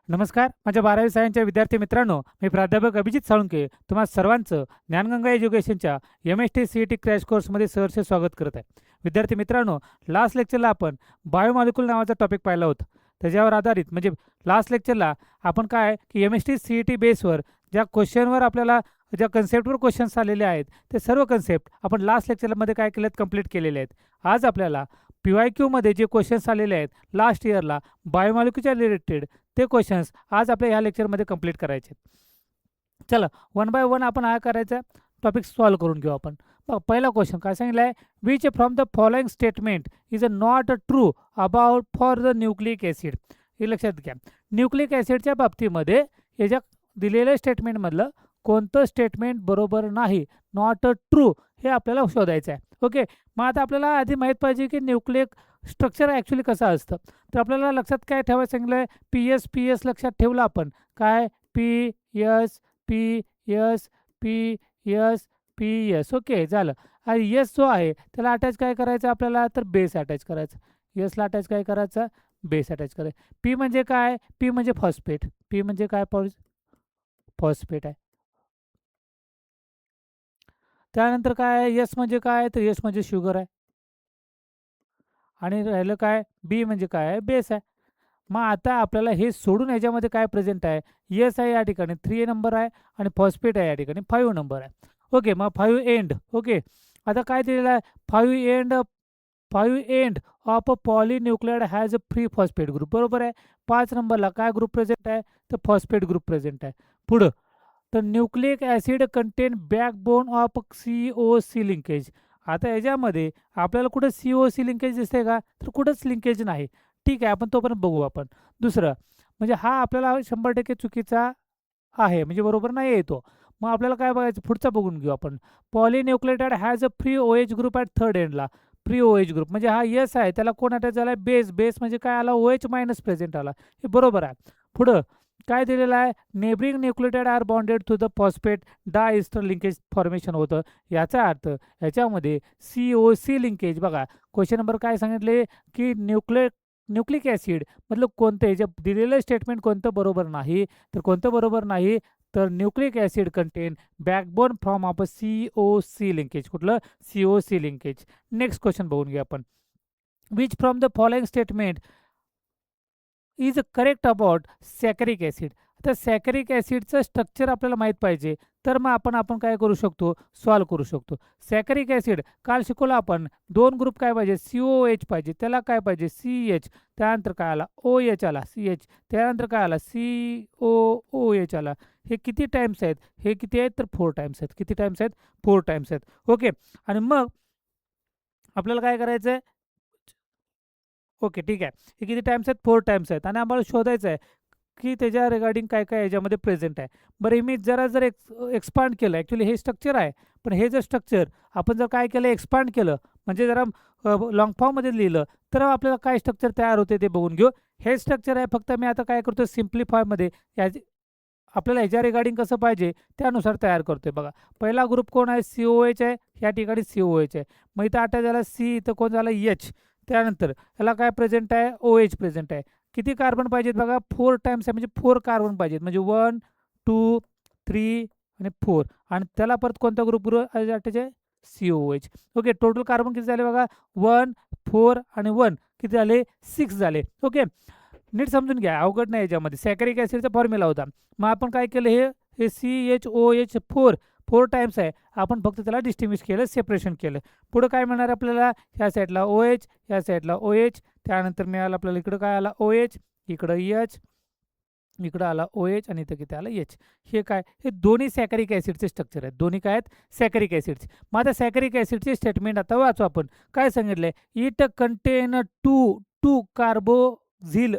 नमस्कार. माझ्या 12वी सायन्सच्या विद्यार्थी मित्रांनो, मी प्राध्यापक अभिजित साळुंके तुम्हा सर्वांचं ज्ञानगंगा एज्युकेशनच्या एम-एस-टी सी-ई-टी क्रॅश कोर्समध्ये सहर्ष स्वागत करत आहे. विद्यार्थी मित्रांनो, लास्ट लेक्चरला आपण बायोमॉलिक्यूल नावाचा टॉपिक पाहिला होता. त्याच्यावर आधारित म्हणजे लास्ट लेक्चरला आपण काय की एम-एस-टी सी-ई-टी बेसवर ज्या क्वेश्चनवर आपल्याला ज्या कन्सेप्टवर क्वेश्चन्स आलेले आहेत ते सर्व कन्सेप्ट आपण लास्ट लेक्चरमध्ये काय केलेत कंप्लीट केलेले आहेत. आज आपल्याला PYQमध्ये जे क्वेश्चन्स आलेले आहेत लास्ट इयरला बायोमॉलिक्यूलच्या रिलेटेड ते क्वेश्चन्स आज आपल्या ह्या लेक्चरमध्ये कंप्लीट करायचे. चला वन बाय वन आपण हा करायचा टॉपिक सॉल्व करून घेऊ आपण. पहिला क्वेश्चन काय सांगितलं आहे, which from the following statement is not true about for the nucleic acid. हे लक्षात घ्या, न्यूक्लिक ॲसिडच्या बाबतीमध्ये याच्या दिलेल्या स्टेटमेंटमधलं कोणतं स्टेटमेंट बरोबर नाही, नॉट ट्रू, हे आपल्याला शोधायचं आहे. ओके, मग आता आपल्याला आधी माहीत पाहिजे की न्यूक्लिक स्ट्रक्चर ॲक्च्युली कसं असतं. तर आपल्याला लक्षात काय ठेवायचं सांगितलं आहे, पी एस लक्षात ठेवलं आपण. काय पी एस. ओके झालं. आणि एस जो आहे त्याला अटॅच काय करायचं आपल्याला, तर बेस अटॅच करायचं. एसला अटॅच काय करायचं, बेस अटॅच करायचं. पी म्हणजे काय, पी म्हणजे फॉस्फेट. पी म्हणजे काय, फॉस्फेट आहे. त्यानंतर काय एस म्हणजे काय, तर एस म्हणजे शुगर आहे. आणि राहिलं काय, बी म्हणजे काय आहे, बेस आहे. मग आता आपल्याला हे सोडून याच्यामध्ये काय प्रेझेंट आहे, एस आहे या ठिकाणी 3 नंबर आहे आणि फॉस्फेट आहे या ठिकाणी 5 नंबर आहे. ओके, मग 5 एंड. ओके, आता काय दिलेलं आहे, 5 end of a polynucleotide has a free phosphate group. बरोबर आहे. 5 नंबरला काय ग्रुप प्रेझेंट आहे, तर फॉस्फेट ग्रुप प्रेझेंट आहे. पुढं तर nucleic acid contain backbone of COC linkage. आता याच्यामध्ये आपल्याला कुठं COC लिंकेज दिसते का, तर कुठंच लिंकेज नाही. ठीक आहे, आपण तोपर्यंत बघू आपण. दुसरं म्हणजे हा आपल्याला 100% चुकीचा आहे, म्हणजे बरोबर नाही येतो. मग आपल्याला काय बघायचं, पुढचा बघून घेऊ आपण. Polynucleotide has a free OH group at third एंडला. फ्री OH ग्रुप म्हणजे हा एस आहे, त्याला कोण अटॅच झाला आहे, बेस म्हणजे काय आला, OH मायनस प्रेझेंट आला. हे बरोबर आहे. पुढं काय दिलेलं आहे, neighbouring nucleotide are bonded to the phosphate diester linkage formation होतं. याचा अर्थ याच्यामध्ये COC लिंकेज. बघा क्वेश्चन नंबर काय सांगितले की न्यूक्लिक ॲसिड मतलब कोणते जे दिलेलं स्टेटमेंट कोणतं बरोबर नाही, तर कोणतं बरोबर नाही, तर nucleic acid contain backbone from of COC linkage. कुठलं, COC लिंकेज. नेक्स्ट क्वेश्चन बघून घ्या आपण. Which from the following statement is correct about saccharic acid. आता सॅकरिक ॲसिडचं स्ट्रक्चर आपल्याला माहीत पाहिजे, तर मग आपण काय करू शकतो, सॉल्व करू शकतो. सॅकरिक ॲसिड काल शिकवलं आपण, 2 ग्रुप काय पाहिजे, COH पाहिजे, त्याला काय पाहिजे, CH. त्यानंतर काय आला, OH आला, CH. त्यानंतर काय आला, COOH आला. हे किती टाईम्स आहेत, हे किती आहेत, तर 4 टाईम्स आहेत. किती टाईम्स आहेत, 4 टाईम्स आहेत. ओके, आणि मग आपल्याला काय करायचं आहे, ओके ठीक आहे, हे किती टाईम्स आहेत, 4 टाईम्स आहेत. आणि आम्हाला शोधायचं आहे की त्याच्या रिगार्डिंग काय काय याच्यामध्ये प्रेझेंट आहे. बरं, हे मी जर एक्सपांड केलं, ॲक्च्युली हे स्ट्रक्चर आहे, पण हे जर स्ट्रक्चर आपण जर काय केलं, एक्सपांड केलं, म्हणजे जरा लॉंग फॉर्ममध्ये लिहिलं, तर आपल्याला काय स्ट्रक्चर तयार होते ते बघून घेऊ. हे स्ट्रक्चर आहे, फक्त मी आता काय करतो, सिम्प्लिफायमध्ये आपल्याला ह्याच्या रिगार्डिंग कसं पाहिजे त्यानुसार तयार करतोय. बघा पहिला ग्रुप कोण आहे, COH आहे, या ठिकाणी COH आहे. मग इथं अटॅच झाला C, इथं कोण झाला H. त्यानंतर ह्याला काय प्रेझेंट आहे, OH प्रेझेंट आहे. किती कार्बन पाहिजेत बघा, 4 टाईम्स आहे, म्हणजे 4 कार्बन पाहिजेत, म्हणजे 1 2 3 आणि 4. आणि त्याला परत कोणता ग्रुप अटॅच आहे, COH. ओके, टोटल कार्बन किती झाले बघा, 1 4 आणि 1 किती झाले, 6 झाले. ओके, नीट समजून घ्या, अवघड नाही. याच्यामध्ये सॅकरिक ॲसिडचा फॉर्म्युला होता. मग आपण काय केलं, हे CHOH 4 टाईम्स आहे, आपण फक्त त्याला डिस्टिंग्विश केलं, सेपरेशन केलं. पुढं काय मिळणार आपल्याला, ह्या साईडला OH, ह्या साईडला OH. त्यानंतर मिळालं आपल्याला इकडं काय आला, OH, इकडं H, इकडं आला OH आणि इथं किती आला H. हे काय, हे दोन्ही सॅकरिक ॲसिडचे स्ट्रक्चर आहेत. दोन्ही काय आहेत, सॅकरिक ॲसिडचे. मग आता सॅकरिक ॲसिडचे स्टेटमेंट आता वाचू आपण. काय सांगितलंय, इट कंटेन टू कार्बोझिल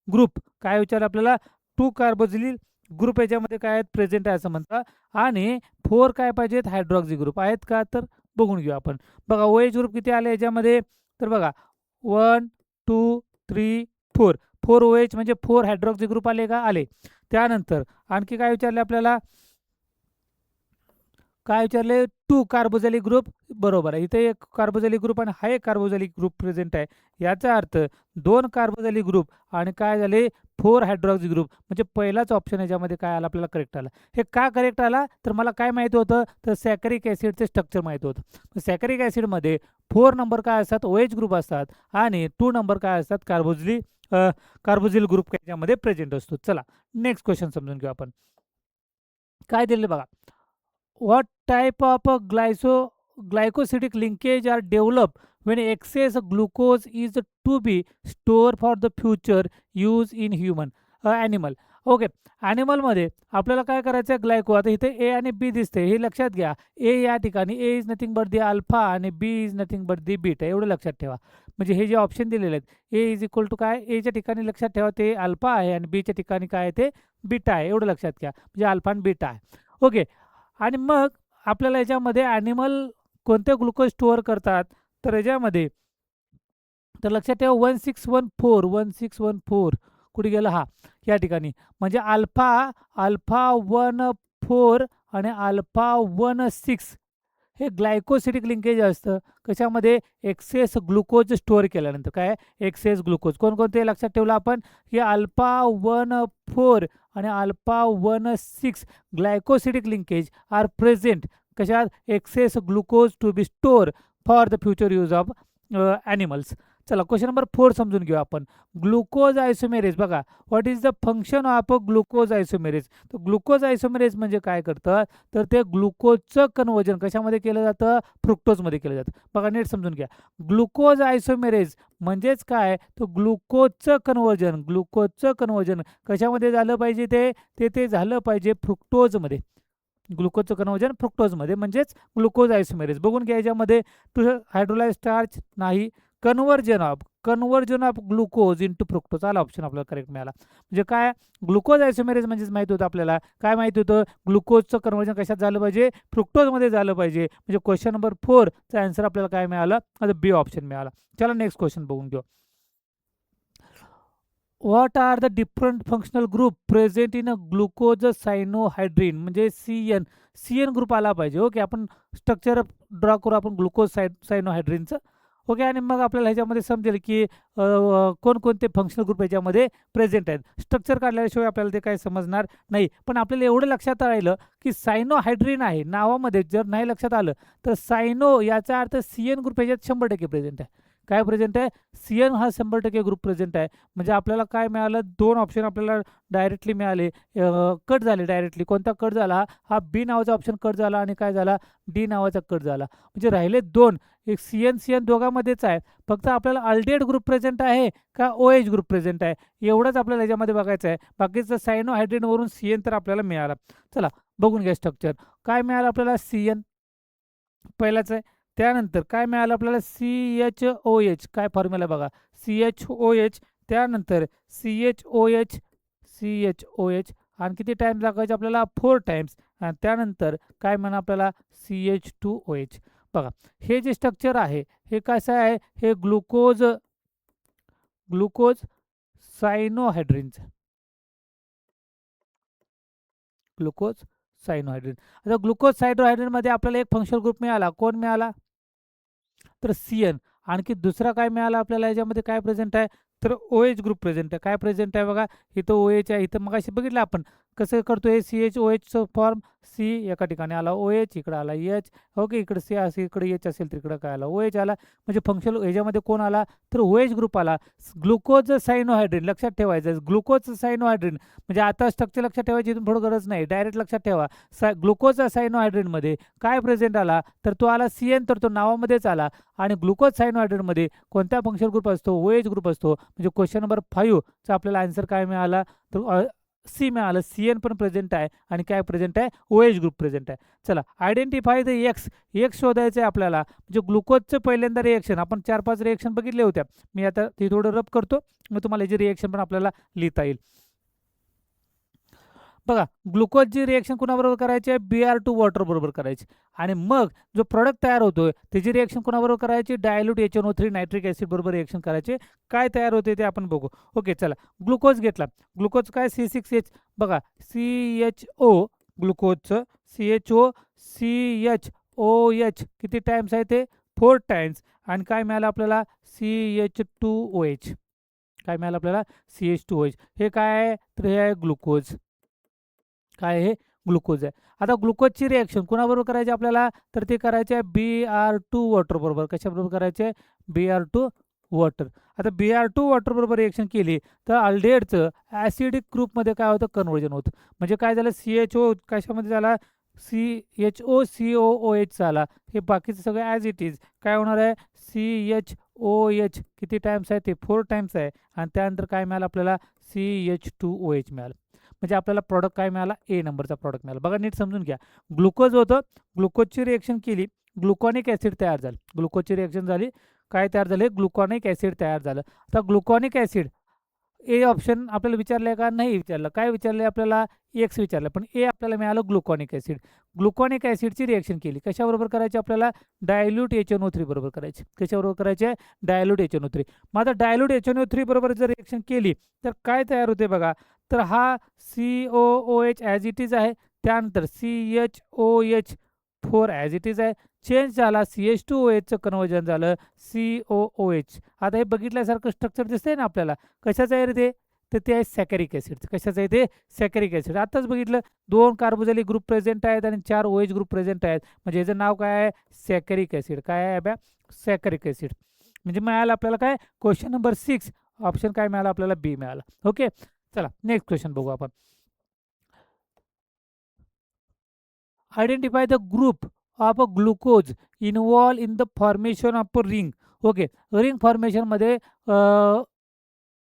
ग्रुप. काय विचार आपल्याला, 2 कार्बोझिल ग्रुप याच्यामध्ये काय आहेत, प्रेझेंट आहे असं म्हणतात. आणि 4 काय पाहिजेत, हायड्रॉक्सी ग्रुप आहेत का, तर बघून घेऊ आपण. बघा OH ग्रुप किती आले याच्यामध्ये, तर बघा 1 2 3 4. 4 OH म्हणजे 4 हायड्रॉक्सी ग्रुप आले का, आले. त्यानंतर आणखी काय विचारले आपल्याला, काय विचारले, 2 कार्बोझॅलिक ग्रुप बरोबर आहे. इथे एक कार्बोझॅलिक ग्रुप आणि हा एक कार्बोझॅलिक ग्रुप प्रेझेंट आहे. याचा अर्थ 2 कार्बोझॅलिक ग्रुप आणि काय झाले 4 हायड्रॉक्सी ग्रुप, म्हणजे पहिलाच ऑप्शन याच्यामध्ये काय आला आपल्याला करेक्ट आला. हे का करेक्ट आला तर मला काय माहिती होतं तर सॅकरिक ॲसिडचे स्ट्रक्चर माहिती होतं. सॅकरिक ॲसिडमध्ये 4 नंबर काय असतात OH ग्रुप असतात आणि 2 नंबर काय असतात कार्बोझिल ग्रुप याच्यामध्ये प्रेझेंट असतो. चला नेक्स्ट क्वेश्चन समजून घेऊ आपण. काय दिले बघा. What type of a glycosidic linkage are developed when excess glucose is to be stored for the future use in human animal? Okay, ॲनिमलमध्ये आपल्याला काय करायचं आहे ग्लायको. आता इथे ए आणि बी दिसते, हे लक्षात घ्या. ए या ठिकाणी A is nothing but the alpha आणि B is nothing but the beta, एवढं लक्षात ठेवा. म्हणजे हे जे ऑप्शन दिलेले आहेत ए इज इक्वल टू काय, एच्या ठिकाणी लक्षात ठेवा ते अल्फा आहे आणि बीच्या ठिकाणी काय आहे ते बीटा आहे, एवढं लक्षात घ्या. म्हणजे अल्फा आणि बीटा आहे. ओके, आणि मग आपल्याला याच्यामध्ये ॲनिमल कोणते ग्लुकोज स्टोअर करतात तर याच्यामध्ये तर लक्षात ठेवा 1614 कुठे गेलं हा या ठिकाणी, म्हणजे अल्फा 14 आणि अल्फा 16 हे ग्लायकोसिडिक लिंकेज असतं. कशामध्ये एक्सेस ग्लुकोज स्टोअर केल्यानंतर काय एक्सेस ग्लुकोज कोणकोणते लक्षात ठेवलं आपण, हे अल्फा 14 आणि alpha 16 glycosidic linkage are present कशात excess glucose to be store for the future use of animals. चला क्वेश्चन नंबर 4 समजून घेऊ आपण. ग्लुकोज आयसोमेरेज बघा, what is the function of glucose isomerase. तर ग्लुकोज आयसोमेरेज म्हणजे काय करतं तर ते ग्लुकोजचं कन्वर्जन कशामध्ये केलं जातं फ्रुक्टोजमध्ये केलं जातं. बघा नीट समजून घ्या. ग्लुकोज आयसोमेरेज म्हणजेच काय तर ग्लुकोजचं कन्वर्जन कशामध्ये झालं पाहिजे ते झालं पाहिजे फ्रुक्टोजमध्ये. ग्लुकोजचं कन्वर्जन फ्रुक्टोजमध्ये म्हणजेच ग्लुकोज आयसोमेरेज. बघून घ्या याच्यामध्ये टू हायड्रोलाइज स्टार्च नाही, conversion of glucose into fructose आला ऑप्शन आपल्याला करेक्ट मिळाला. म्हणजे काय ग्लुकोज आयसोमेरेज म्हणजेच माहिती होतं आपल्याला, काय माहिती होतं ग्लुकोजचं कन्वर्जन कशात झालं पाहिजे फ्रुक्टोजमध्ये झालं पाहिजे. म्हणजे क्वेश्चन नंबर 4चा आन्सर आपल्याला काय मिळालं आता बी ऑप्शन मिळाला. चला नेक्स्ट क्वेश्चन बघून घेऊ. What are the different functional group present in a glucose cyanohydrin, म्हणजे CN ग्रुप आला पाहिजे. ओके, आपण स्ट्रक्चर ड्रॉ करू आपण ग्लुकोज सायनोहायड्रीनचं. ओके, आणि मग आपल्याला ह्याच्यामध्ये समजेल की कोणकोणते फंक्शनल ग्रुप ह्याच्यामध्ये प्रेझेंट आहेत. स्ट्रक्चर काढल्याशिवाय आपल्याला ते काय समजणार नाही. पण आपल्याला एवढं लक्षात राहिलं की सायनोहायड्रीन आहे नावामध्ये, जर नाही लक्षात आलं तर सायनो याचा अर्थ CN ग्रुप ह्याच्यात 100% प्रेझेंट आहे. काय प्रेझेंट आहे CN हा 100% ग्रुप प्रेझेंट आहे. म्हणजे आपल्याला काय मिळालं 2 ऑप्शन आपल्याला डायरेक्टली मिळाले, कट झाले डायरेक्टली. कोणता कट झाला हा बी नावाचा ऑप्शन कट झाला आणि काय झाला डी नावाचा कट झाला. म्हणजे राहिले 2, एक CN दोघांमध्येच आहे. फक्त आपल्याला अल्डेड ग्रुप प्रेझेंट आहे का OH ग्रुप प्रेझेंट आहे एवढंच आपल्याला याच्यामध्ये बघायचं आहे. बाकीचं सायनोहायड्रीनवरून CN तर आपल्याला मिळाला. चला बघून घ्या स्ट्रक्चर. काय मिळालं आपल्याला CN पहिलाच आहे. त्यानंतर काय मिळालं आपल्याला CHOH, काय फॉर्म्युला बघा CHOH, त्यानंतर CHOH आणि किती टाइम्स लागायचे आपल्याला 4 टाइम्स, आणि त्यानंतर काय म्हणा आपल्याला CH2OH. बघा हे जे स्ट्रक्चर आहे हे कसं आहे, हे ग्लुकोज सायनोहायड्रीनचं आता ग्लुकोज सायनोहायड्रीनमध्ये आपल्याला एक फंक्शनल ग्रुप मिळाला. कोण मिळाला तर CN. आणखी दुसरा काय मिळाला आपल्याला याच्यामध्ये काय प्रेझेंट आहे तर OH ग्रुप प्रेझेंट आहे. काय प्रेझेंट आहे बघा इथं OH आहे. इथं मग अशी बघितलं आपण कसं करतो हे CHOHचं फॉर्म C एका ठिकाणी आला OH, इकडं आला H. ओके, इकडे C असेल इकडे H असेल तर इकडं काय आला OH आला. म्हणजे फंक्शनल ह्याच्यामध्ये कोण आला तर OH ग्रुप आला. ग्लुकोज सायनोहायड्रीन लक्षात ठेवायचं. ग्लुकोज सायनोहायड्रीन म्हणजे आता स्ट्रक्चर लक्षात ठेवायची इथून थोडं गरज नाही, डायरेक्ट लक्षात ठेवा. ग्लुकोज सायनोहायड्रीनमध्ये काय प्रेझेंट आला तर तो आला CN, तर तो नावामध्येच आला. आणि ग्लुकोज सायनोहायड्रीनमध्ये कोणत्या फंक्शनल ग्रुप असतो OH ग्रुप असतो. म्हणजे क्वेश्चन नंबर 5चा आपल्याला आन्सर काय मिळाला तर C मिळालं. CN पण प्रेझेंट आहे आणि काय प्रेझेंट आहे OH ग्रुप प्रेझेंट आहे. चला आयडेंटिफाय द एक्स शोधायचं आहे आपल्याला. म्हणजे ग्लुकोजचं पहिल्यांदा रिएक्शन आपण 4-5 रिएक्शन बघितले होत्या. मी आता ते थोडं रब करतो, मग तुम्हाला याची रिएक्शन पण आपल्याला लिहिता येईल. बघा ग्लुकोजची रिएक्शन कुणाबरोबर करायची आहे Br2 वॉटर बरोबर करायची, आणि मग जो प्रोडक्ट तयार होतोय त्याची रिएक्शन कुणाबरोबर करायची डायल्यूट HNO3 नायट्रिक ॲसिड बरोबर रिएक्शन करायचे. काय तयार होते ते आपण बघू. ओके चला ग्लुकोज घेतला. ग्लुकोज काय C6H बघा CHO ग्लुकोजचं CHO COOH किती टाइम्स आहे ते 4 टाइम्स आणि काय मिळालं आपल्याला CH2OH. काय मिळालं आपल्याला CH2OH. हे काय आहे तर हे आहे ग्लुकोज. काय हे ग्लुकोज आहे. आता ग्लुकोजची रिॲक्शन कुणाबरोबर करायची आपल्याला तर ते करायचे आहे Br2 वॉटर बरोबर. कशाबरोबर करायचे Br2 वॉटर. आता Br2 वॉटर बरोबर रिॲक्शन केली तर अल्डेडचं ॲसिडिक ग्रुपमध्ये काय होतं कन्व्हर्जन होतं. म्हणजे काय झालं CHO कशामध्ये झाला CHOCOOH झाला. हे बाकीचं सगळं ॲज इट इज काय होणार आहे CHOH किती टाइम्स आहे ते 4 टाइम्स आहे आणि त्यानंतर काय मिळालं आपल्याला CH2OH मिळालं. म्हणजे आपल्याला प्रॉडक्ट काय मिळाला ए नंबरचा प्रॉडक्ट मिळाला. बघा नीट समजून घ्या. ग्लुकोज होतं, ग्लुकोजची रिॲक्शन केली, ग्लुकॉनिक ॲसिड तयार झालं. ग्लुकोजची रिॲक्शन झाली, काय तयार झाले ग्लुकॉनिक ॲसिड तयार झालं. आता ग्लुकॉनिक ॲसिड ए ऑप्शन आपल्याला विचारलं का नाही विचारलं. काय विचारलं आपल्याला एक्स विचारलं पण ए आपल्याला मिळालं ग्लुकॉनिक ॲसिड. ग्लुकॉनिक ॲसिडची रिॲक्शन केली कशाबरोबर करायची आपल्याला डायल्यूट HNO3 बरोबर करायची. कशाबरोबर करायचे डायल्यूट HNO3. मग आता डायल्यूट HNO3 बरोबर जर रिॲक्शन केली तर काय तयार होते बघा तर हा COOH ॲज इट इज आहे. त्यानंतर CHOH4 ॲज इट इज आहे. चेंज झाला CH2OHचं कन्वर्जन झालं COOH. आता हे बघितल्यासारखं स्ट्रक्चर दिसतंय ना आपल्याला. कशाचं आहे रे ते तर ते आहे सॅकॅरिक ॲसिडचं. कशाचं आहे ते सॅकॅरिक ॲसिड. आताच बघितलं 2 कार्बोझिलिक ग्रुप प्रेझेंट आहेत आणि 4 OH ग्रुप प्रेझेंट आहेत. म्हणजे याचं नाव काय आहे सॅकॅरिक ॲसिड. काय आहे बॅ सॅकॅरिक ॲसिड. म्हणजे मिळालं आपल्याला काय क्वेश्चन नंबर 6 ऑप्शन काय मिळाला आपल्याला बी मिळाला. ओके चला नेक्स्ट क्वेश्चन बघू आपण. Identify the group of a glucose involve in the formation of a ring. Okay ring फॉर्मेशनमध्ये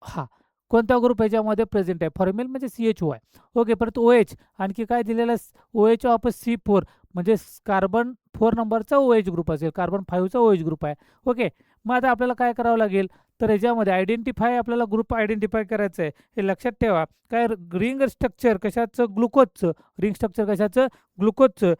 हा कोणता ग्रुप याच्यामध्ये प्रेझेंट आहे फॉर्म्युल म्हणजे CHO आहे. ओके परत OH आणखी काय दिलेलं OH ऑफ C4 म्हणजे कार्बन 4 नंबरचा OH ग्रुप असेल. कार्बन 5चा OH ग्रुप आहे. ओके मग आता आपल्याला काय करावं लागेल तर याच्यामध्ये आयडेंटिफाय आपल्याला ग्रुप आयडेंटिफाय करायचं आहे. हे लक्षात ठेवा काय रिंग स्ट्रक्चर कशाचं ग्लुकोजचं. रिंग स्ट्रक्चर कशाचं ग्लुकोजचं.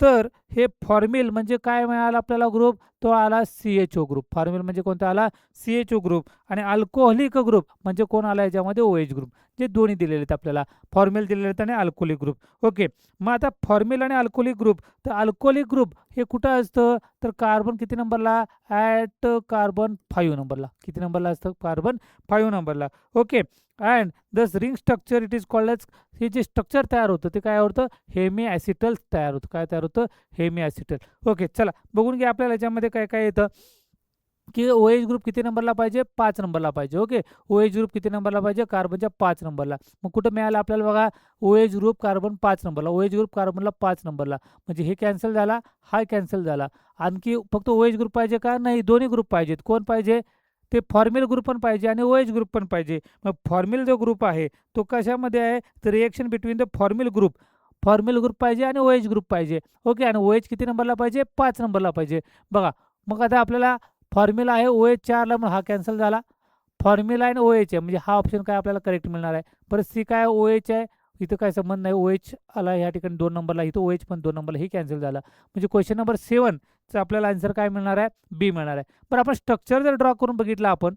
तर हे फॉर्म्युल म्हणजे काय मिळालं आपल्याला ग्रुप तो आला CHO ग्रुप. फॉर्म्युल म्हणजे कोणता आला CHO ग्रुप. आणि अल्कोहोलिक ग्रुप म्हणजे कोण आला याच्यामध्ये OH ग्रुप. जे दोन्ही दिलेले आहेत आपल्याला फॉर्म्युल दिलेले आहेत आणि अल्कोहोलिक ग्रुप. ओके मग आता फॉर्म्युल आणि अल्कोहोलिक ग्रुप तर अल्कोहोलिक ग्रुप हे कुठं असतं तर कार्बन किती नंबरला ॲट कार्बन 5 नंबरला. किती नंबरला असतं कार्बन 5 नंबरला. Okay and this ring structure it is called as हे जे स्ट्रक्चर तयार होतं ते काय होतं हेमी ॲसिटल तयार होतं. काय तयार होतं हेमी ॲसिटल. ओके चला बघून घ्या आपल्याला याच्यामध्ये काय काय येतं की OH ग्रुप किती नंबरला पाहिजे 5 नंबरला पाहिजे. ओके OH ग्रुप किती नंबरला पाहिजे कार्बनच्या 5 नंबरला. मग कुठं मिळालं आपल्याला बघा OH ग्रुप कार्बन 5 नंबरला. OH ग्रुप कार्बनला 5 नंबरला. म्हणजे हे कॅन्सल झाला हा कॅन्सल झाला. आणखी फक्त OH ग्रुप पाहिजे का नाही दोन्ही ग्रुप पाहिजेत. कोण पाहिजे ते फॉर्म्युल ग्रुप पण पाहिजे आणि OH ग्रुप पण पाहिजे. मग फॉर्म्युल जो ग्रुप आहे तो कशामध्ये आहे तर reaction between the formyl group. Formyl group पाहिजे आणि OH ग्रुप पाहिजे. ओके आणि OH किती नंबरला पाहिजे 5 नंबरला पाहिजे. बघा मग आता आपल्याला फॉर्म्युला आहे OH 4ला मग हा कॅन्सल झाला. फॉर्म्युला आहे आणि OH आहे म्हणजे हा ऑप्शन काय आपल्याला करेक्ट मिळणार आहे. परत सी काय OH आहे इथं काय संबंध नाही. OH आला ह्या ठिकाणी 2 नंबरला इथं OH पण 2 नंबरला ही कॅन्सल झाला. म्हणजे क्वेश्चन नंबर 7चा आपल्याला आन्सर काय मिळणार आहे बी मिळणार आहे. पण आपण स्ट्रक्चर जर ड्रॉ करून बघितलं आपण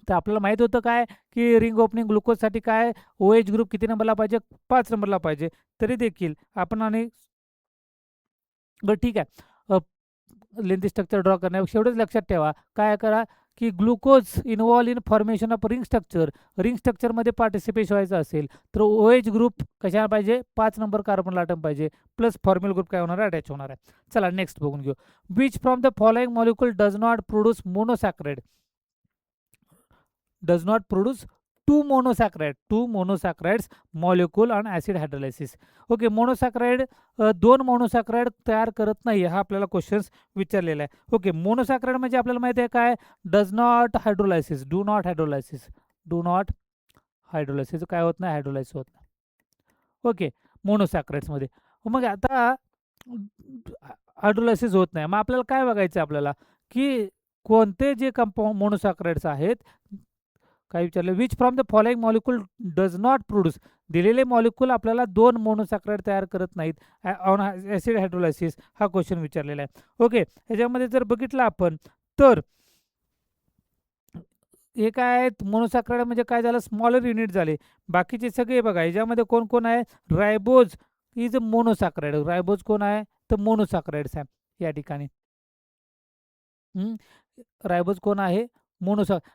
तर आपल्याला माहित होतं काय की रिंग ओपनिंग ग्लुकोजसाठी काय OH ग्रुप किती नंबरला पाहिजे 5 नंबरला पाहिजे. तरी देखील आपण आणि बरं ठीक आहे लेंथी स्ट्रक्चर ड्रॉ करण्यापेक्षा एवढंच लक्षात ठेवा काय करा की glucose involve in formation of ring structure. Ring स्ट्रक्चरमध्ये पार्टिसिपेट व्हायचं असेल तर OH ग्रुप कशाला पाहिजे 5 नंबर कार्बनला अटम पाहिजे प्लस फॉर्म्युल ग्रुप काय होणार आहे अटॅच होणार आहे. चला नेक्स्ट बघून घेऊ. Which from the following molecule does not produce मोनोसॅक्राइड. does not produce two monosaccharides molecule on acid hydrolysis. Okay मोनोसॅक्राइड 2 मोनोसॅक्राइड तयार करत नाही हा आपल्याला क्वेश्चन्स विचारलेला आहे. ओके मोनोसॅक्राइड म्हणजे आपल्याला माहिती आहे काय does not hydrolysis do not hydrolysis काय होत नाही हायड्रोलायसिस होत नाही. ओके मोनोसॅक्राइड्समध्ये मग आता हायड्रोलायसिस होत नाही. मग आपल्याला काय बघायचं आपल्याला की कोणते जे मोनोसॅक्राइड्स आहेत काय विचारलं which from the following molecule does not produce. दिलेले मॉलिक्युल आपल्याला 2 मोनोसॅक्राइड तयार करत नाहीत ऑन ॲसिड हायड्रोलायसिस हा क्वेश्चन विचारलेला आहे. ओके ह्याच्यामध्ये जर बघितलं आपण तर हे काय आहेत मोनोसॅक्राइड म्हणजे काय झालं स्मॉलर युनिट झाले. बाकीचे सगळे बघा ह्याच्यामध्ये कोण कोण आहे रायबोज इज मोनोसॅक्राइड. रायबोज कोण आहे तर मोनोसॅकराइड्स आहे या ठिकाणी. रायबोज कोण आहे?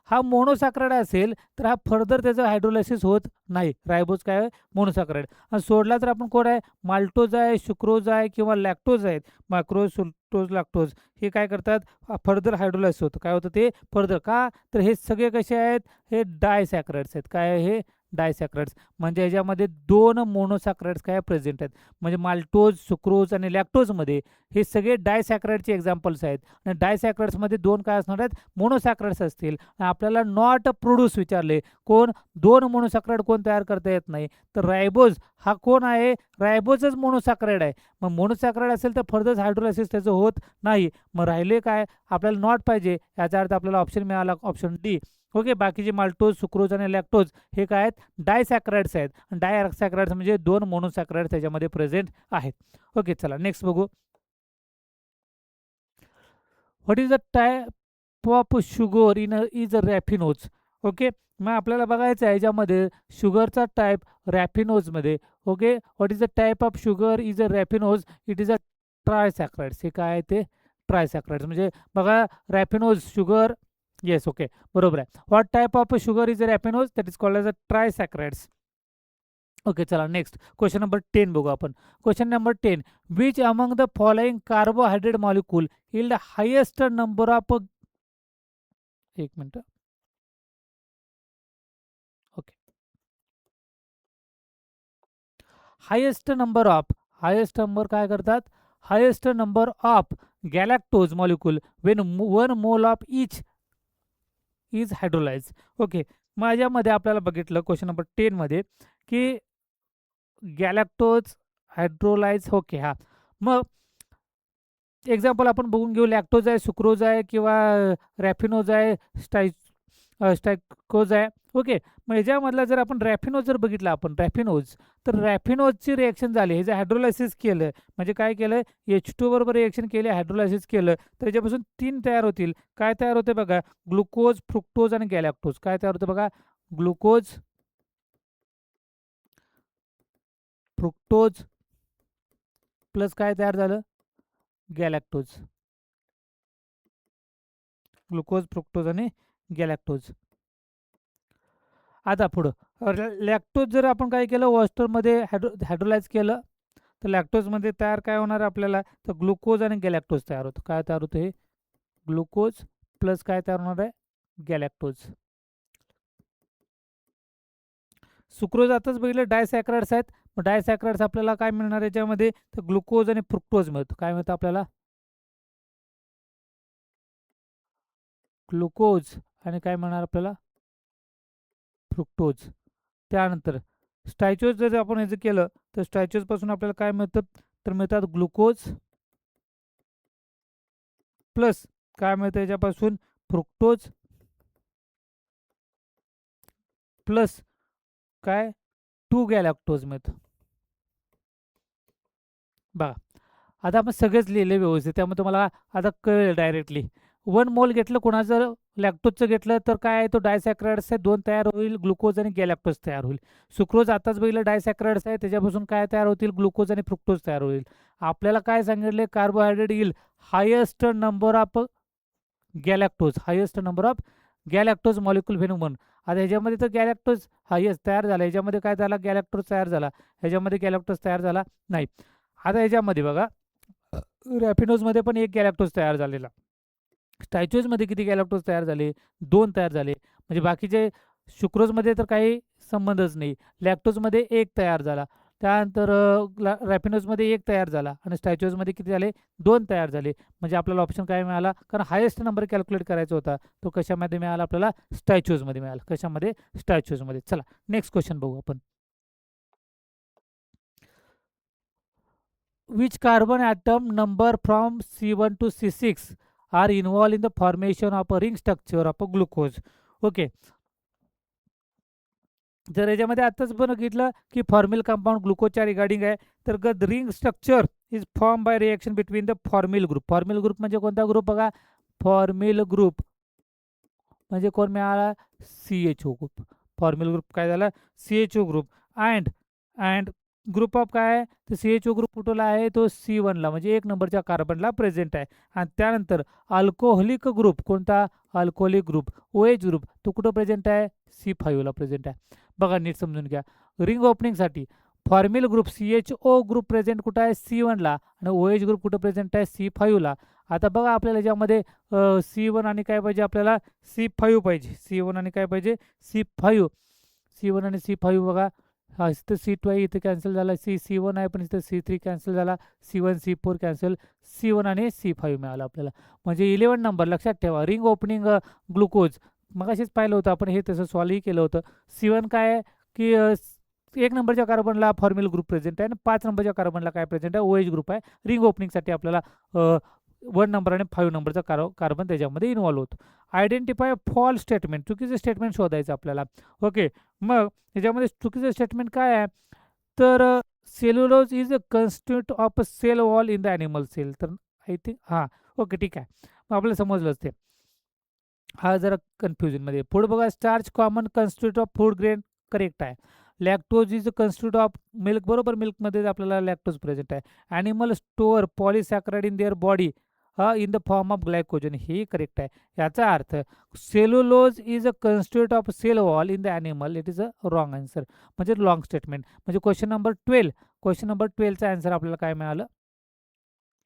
हा मोनोसॅकराइड असेल तर हा फर्दर त्याचं हायड्रोलायसिस होत नाही. रायबोज काय आहे? मोनोसॅकराइड. आणि सोडला तर आपण कोण आहे? माल्टोज आहे, शुक्रोज आहे किंवा लॅक्टोज आहेत. मॅक्रोज, सुक्रोज, लॅक्टोज हे काय करतात? फर्दर हायड्रोलायसिस होतं. काय होतं ते? फर्दर. का? तर हे सगळे कसे आहेत? हे डायसॅकराइड्स आहेत. काय आहे हे? डायसॅकराइड्स. म्हणजे ह्याच्यामध्ये 2 मोनोसॅकराइड्स काय प्रेझेंट आहेत. म्हणजे माल्टोज, सुक्रोज आणि लॅक्टोजमध्ये हे सगळे डायसॅकराइडचे एक्झाम्पल्स आहेत. आणि डायसॅकराइड्समध्ये 2 काय असणार आहेत? मोनोसॅकराइड्स असतील. आपल्याला नॉट प्रोड्यूस विचारले. कोण? 2 मोनोसॅकराइड कोण तयार करता येत नाही. तर रायबोज हा कोण आहे? रायबोजच मोनोसॅकराइड आहे. मग मोनोसॅकराइड असेल तर फर्दर हायड्रोलायसिस त्याचं होत नाही. मग राहिले काय? आपल्याला नॉट पाहिजे. याचा अर्थ आपल्याला ऑप्शन मिळाला, ऑप्शन डी. ओके. बाकीचे माल्टोज, सुक्रोज आणि लॅक्टोज हे काय आहेत? डायसॅकराइड्स आहेत. डायसॅकराइड्स म्हणजे 2 मोनोसॅकराइड्स त्याच्यामध्ये प्रेझेंट आहेत. ओके. चला नेक्स्ट बघू. What is the type of sugar is a raffinose? Okay. मग आपल्याला बघायचं आहे याच्यामध्ये शुगरचा टाईप रॅफिनोजमध्ये. Okay. What is the type of sugar is a raffinose? It is a trisaccharides. हे काय आहे ते? ट्रायसॅकराइड्स. म्हणजे बघा रॅफिनोज शुगर. येस. ओके. बरोबर आहे. What type of sugar is a raffinose? That is called as a trisaccharides. Okay. चला next question number 10 बघू आपण. Question number 10. Which among the following carbohydrate molecule yield highest number of. एक minute. Okay. Highest number काय करतात? Highest number of galactose molecule when 1 mole of each is hydrolyse. Okay. माझ्यामध्ये आपल्याला बघितलं question number 10 मध्ये की गॅलॅक्टोज हायड्रोलाइज. ओके. हा मग एक्झाम्पल आपण बघून घेऊ. लॅक्टोज आहे, सुक्रोज आहे किंवा रॅफिनोज आहे, स्टायकोज आहे. ओके. मग ह्याच्यामधला जर आपण रॅफिनोज जर बघितला आपण रॅफिनोज, तर रॅफिनोजची रिएक्शन झाली. हे जे हायड्रोलायसिस केलं म्हणजे काय केलं? H2 बरोबर रिएक्शन केले, हायड्रोलायसिस केलं तर याच्यापासून 3 तयार होतील. काय तयार होते बघा? ग्लुकोज, फ्रुक्टोज आणि गॅलॅक्टोज. काय तयार होतं बघा? ग्लुकोज, फ्रुक्टोज प्लस काय तयार झालं? गॅलॅक्टोज. ग्लुकोज, फ्रुक्टोज आणि गॅलॅक्टोज. आता पुढं लॅक्टोज जर आपण काय केलं? वॉस्टरमध्ये हायड्रोलाइज केलं तर लॅक्टोजमध्ये तयार काय होणार आपल्याला? तर ग्लुकोज आणि गॅलॅक्टोज तयार होतं. काय तयार होतं? हे ग्लुकोज प्लस काय तयार होणार आहे? गॅलॅक्टोज. सुक्रोज आताच बघितलं डायसॅकराइड्स आहेत. मग डायसॅकराइड्स आपल्याला काय मिळणार याच्यामध्ये? तर ग्लुकोज आणि फ्रुक्टोज मिळतं. काय मिळतं आपल्याला? ग्लुकोज आणि काय मिळणार आपल्याला? फ्रुक्टोज. त्यानंतर स्टायचोज जर आपण ह्याचं केलं तर स्टायचोजपासून आपल्याला काय मिळतं? तर मिळतात ग्लुकोज प्लस काय मिळतं याच्यापासून? फ्रुक्टोज प्लस काय? 2 गॅलॅक्टोज मिळतं. बघा आता आपण सगळेच लिहिले व्यवस्थित, त्यामुळे तुम्हाला आता कळेल डायरेक्टली. 1 मोल घेतलं कोणाचं? लॅक्टोजचं घेतलं तर काय आहे? तो डायसॅक्राइड्स आहे, 2 तयार होईल, ग्लुकोज आणि गॅलॅक्टोज तयार होईल. सुक्रोज आताच बघितलं डायसॅक्राइड्स आहे, त्याच्यापासून काय तयार होतील? ग्लुकोज आणि फ्रुक्टोज तयार होईल. आपल्याला काय सांगितले? कार्बोहायड्रेट येईल highest number of galactose. Highest number of galactose molecule when 1. आता ह्याच्यामध्ये तर गॅलॅक्टोज येस तयार झाला. ह्याच्यामध्ये काय झाला? गॅलॅक्टोज तयार झाला. ह्याच्यामध्ये गॅलॅक्टोज तयार झाला नाही. आता ह्याच्यामध्ये बघा रॅफिनोजमध्ये पण 1 गॅलॅक्टोज तयार झालेला. स्टायचोजमध्ये किती गॅलॅक्टोज तयार झाले? 2 तयार झाले. म्हणजे बाकीचे शुक्रोजमध्ये तर काही संबंधच नाही. लॅक्टोजमध्ये 1 तयार झाला. त्यानंतर रॅफिनोजमध्ये 1 तयार झाला आणि स्टायचोजमध्ये किती झाले? 2 तयार झाले. म्हणजे आपल्याला ऑप्शन काय मिळाला? कारण हायेस्ट नंबर कॅल्क्युलेट करायचा होता. तो कशामध्ये मिळाला आपल्याला? स्टायचोजमध्ये मिळाला. कशामध्ये? स्टायचोजमध्ये. चला नेक्स्ट क्वेश्चन बघू आपण. Which carbon atom number from C1 to C6 are involved in the formation of a ring structure of a glucose? Okay. जर याच्यामध्ये आताच बघितलं की फॉर्मिल कंपाऊंड ग्लुकोजच्या रिगार्डिंग आहे, तर the ring structure is form by reaction between the formal group. Formal group म्हणजे कोणता ग्रुप बघा? फॉर्मिल ग्रुप म्हणजे कोण मिळाला? CHO group. फॉर्मिल ग्रुप काय झाला? CHO group. And group of काय आहे तर CHO ग्रुप कुठला आहे तो C1ला म्हणजे 1 नंबरच्या कार्बनला प्रेझेंट आहे. आणि त्यानंतर अल्कोहोलिक ग्रुप कोणता अल्कोहोलिक ग्रुप OH ग्रुप तो कुठं प्रेझेंट आहे C5ला प्रेझेंट आहे. बघा नीट समजून घ्या. रिंग ओपनिंगसाठी formyl group CHO group present कुठं आहे C1ला आणि OH ग्रुप कुठं प्रेझेंट आहे C5ला. आता बघा आपल्याला याच्यामध्ये C1 आणि काय पाहिजे आपल्याला C5 पाहिजे. C1 आणि काय पाहिजे C5. C1 आणि C5 बघा. हा इथं C2 आहे इथं कॅन्सल झाला. C1 आहे पण इथं C3 कॅन्सल झाला. C1 C4 cancel. C1 आणि C5 मिळालं आपल्याला. म्हणजे 11 नंबर लक्षात ठेवा. रिंग ओपनिंग ग्लुकोज मगाशीच पाहिलं होतं आपण हे तसं सॉल्वही केलं होतं. C1 काय आहे की 1 नंबरच्या कार्बनला फॉर्म्युल ग्रुप प्रेझेंट आहे आणि 5 नंबरच्या कार्बनला काय प्रेझेंट आहे OH ग्रुप आहे. रिंग ओपनिंगसाठी आपल्याला 1 नंबर आणि 5 नंबरचा कार्बन त्याच्यामध्ये इन्व्हॉल्व होतो. आयडेंटिफाय फॉल्स स्टेटमेंट चुकीचं स्टेटमेंट शोधायचं आपल्याला. ओके मग त्याच्यामध्ये चुकीचं स्टेटमेंट काय आहे तर cellulose is a constituent of a cell wall in the animal cell. तर आय थिंक हां ओके ठीक आहे मग आपल्याला समजलंच ते. हा जरा कन्फ्युजनमध्ये पुढे बघा. Starch common constituent of food grain correct आहे. Lactose is a constituent of milk बरोबर मिल्कमध्ये आपल्याला लॅक्टोज प्रेझेंट आहे. Animal store polysaccharide in their body in the form of glycogen हेही करेक्ट आहे. याचा अर्थ cellulose is a constituent of cell wall in the animal it is a wrong answer म्हणजे long statement. म्हणजे question number 12 question number 12चा answer आपल्याला काय मिळालं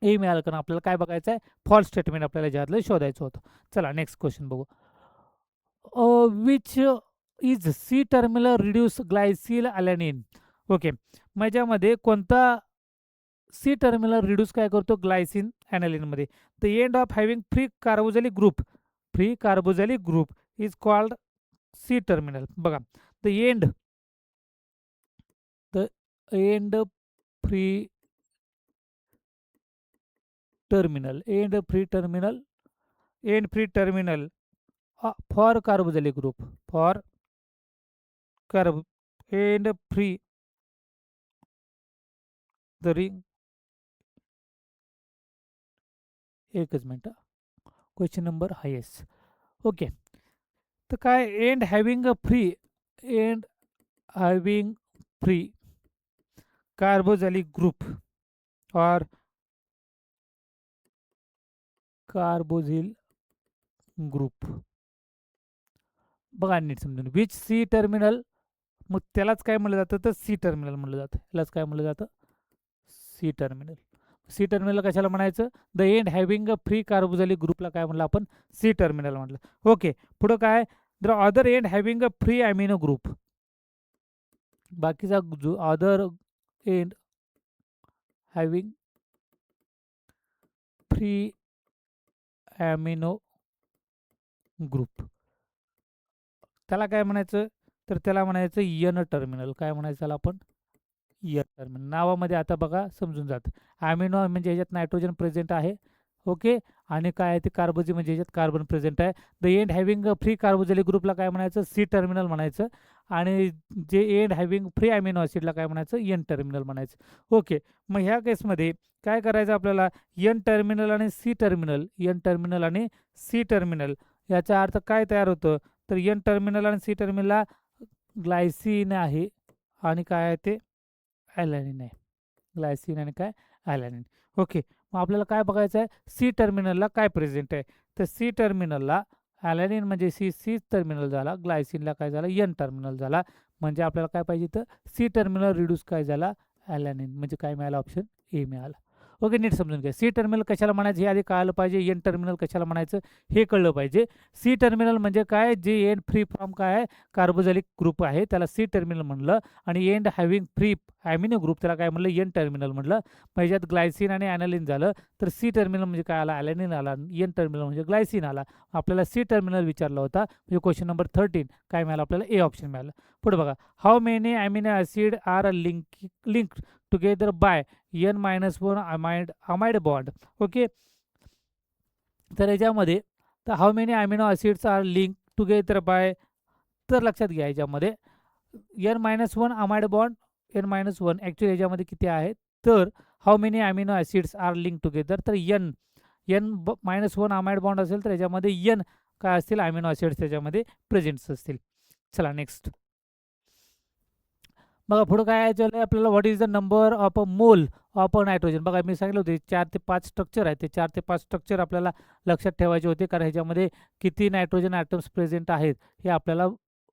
ए मिळालं कारण आपल्याला काय बघायचं आहे फॉल्स स्टेटमेंट आपल्याला याच्यातलं शोधायचं होतं. चला नेक्स्ट क्वेश्चन बघू. विच इज सी टर्मिनल रिड्यूस ग्लायसिल अॅलॅनिन. ओके मग याच्यामध्ये कोणता सी टर्मिनल रिड्यूस काय करतो ग्लायसिन ॲनालिनमध्ये. The end of having free carboxylic group is called C terminal. बघा the end free terminal for carboxylic group for carb end free the ring. एकच मिनटं क्वेश्चन नंबर हायेस्ट. ओके तर काय end having free carboxylic group और carboxyl group. बघा नीट समजून which C terminal मग त्यालाच काय म्हणलं जातं तर सी टर्मिनल म्हणलं जातं. यालाच काय म्हणलं जातं सी टर्मिनल. सी टर्मिनल कशाला म्हणायचं the end having a free carboxylic ग्रुपला काय म्हणलं आपण सी टर्मिनल म्हटलं. ओके पुढं काय the other end having a free amino group. बाकीचा जो other end having free amino group त्याला काय म्हणायचं तर त्याला म्हणायचं एन टर्मिनल. काय म्हणायचं त्याला आपण एन टर्मिनल. नावामध्ये आता बघा समजून जातं. ॲमिनो म्हणजे ह्याच्यात नायट्रोजन प्रेझेंट आहे. ओके आणि काय आहे ते कार्बोझी म्हणजे ह्याच्यात कार्बन प्रेझेंट आहे. The end having free carboxylic ग्रुपला काय म्हणायचं सी टर्मिनल म्हणायचं आणि जे एंड हॅव्हिंग फ्री ॲमिनो ॲसिडला काय म्हणायचं एन टर्मिनल म्हणायचं. ओके मग ह्या केसमध्ये काय करायचं आपल्याला एन टर्मिनल आणि सी टर्मिनल याचा अर्थ काय तयार होतं तर एन टर्मिनल आणि सी टर्मिनलला ग्लायसिन आहे आणि काय आहे ते ॲलॅनिन आहे. ग्लायसिन आणि काय ॲलॅनिन. ओके मग आपल्याला काय बघायचं आहे सी टर्मिनलला काय प्रेझेंट आहे तर सी टर्मिनलला ॲलॅनिन म्हणजे सी टर्मिनल झाला. ग्लायसिनला काय झालं एन टर्मिनल झाला. म्हणजे आपल्याला काय पाहिजे तर सी टर्मिनल रिड्यूस काय झाला ॲलॅनिन म्हणजे काय मिळालं ऑप्शन ए मिळालं. ओके नीट समजून घ्या. सी टर्मिनल कशाला म्हणायचं हे आधी कळालं पाहिजे. एन टर्मिनल कशाला म्हणायचं हे कळलं पाहिजे. सी टर्मिनल म्हणजे काय जे एंड फ्री फ्रॉम काय आहे कार्बोझॅलिक ग्रुप आहे त्याला सी टर्मिनल म्हणलं आणि end having free amino group त्याला काय म्हणलं एन टर्मिनल म्हणलं. मग ह्याच्यात ग्लायसिन आणि ॲनालिन झालं तर सी टर्मिनल म्हणजे काय आला ॲलॅनिन आला. एन टर्मिनल म्हणजे ग्लायसिन आला. आपल्याला सी टर्मिनल विचारला होता म्हणजे क्वेश्चन नंबर 13 काय मिळालं आपल्याला ए ऑप्शन मिळालं. पुढे बघा how many amino acid are linked together by N-1 amide bond. Okay तर याच्यामध्ये तर how many amino acids are link together by तर लक्षात घ्या याच्यामध्ये N-1 amide bond N-1 actually याच्यामध्ये किती आहे तर how many amino acids are link together तर N-1 अमाइड बॉन्ड असेल तर याच्यामध्ये N काय असतील ॲमिनो ॲसिड्स त्याच्यामध्ये प्रेझेंट्स असतील. चला नेक्स्ट बघा पुढं काय आहे आपल्याला what is the number of a mole of a nitrogen. बघा मी सांगितलं होते 4 ते 5 स्ट्रक्चर आहे, ते 4 ते 5 स्ट्रक्चर आपल्याला लक्षात ठेवायचे होते, कारण ह्याच्यामध्ये किती नायट्रोजन ॲटम्स प्रेझेंट आहेत हे आपल्याला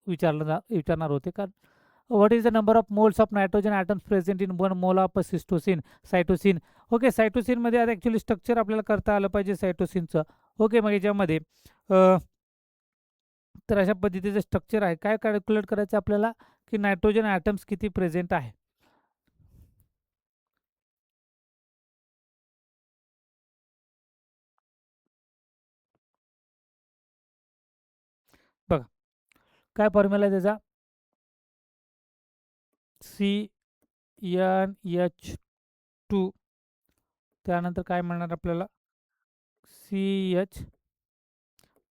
विचारणार होते. कारण what is the number of moles of nitrogen atoms present in 1 mole of cytosine cytosine. Okay, सायटोसिनमध्ये आता ॲक्च्युली स्ट्रक्चर आपल्याला करता आलं पाहिजे सायटोसिनचं. ओके, मग याच्यामध्ये तर अशा पद्धतीचं स्ट्रक्चर आहे. काय कॅल्क्युलेट करायचं आपल्याला की नायट्रोजन ॲटम्स किती प्रेझेंट आहे. बघा काय फॉर्म्युला आहे त्याचा, CnH2, त्यानंतर काय म्हणणार आपल्याला CH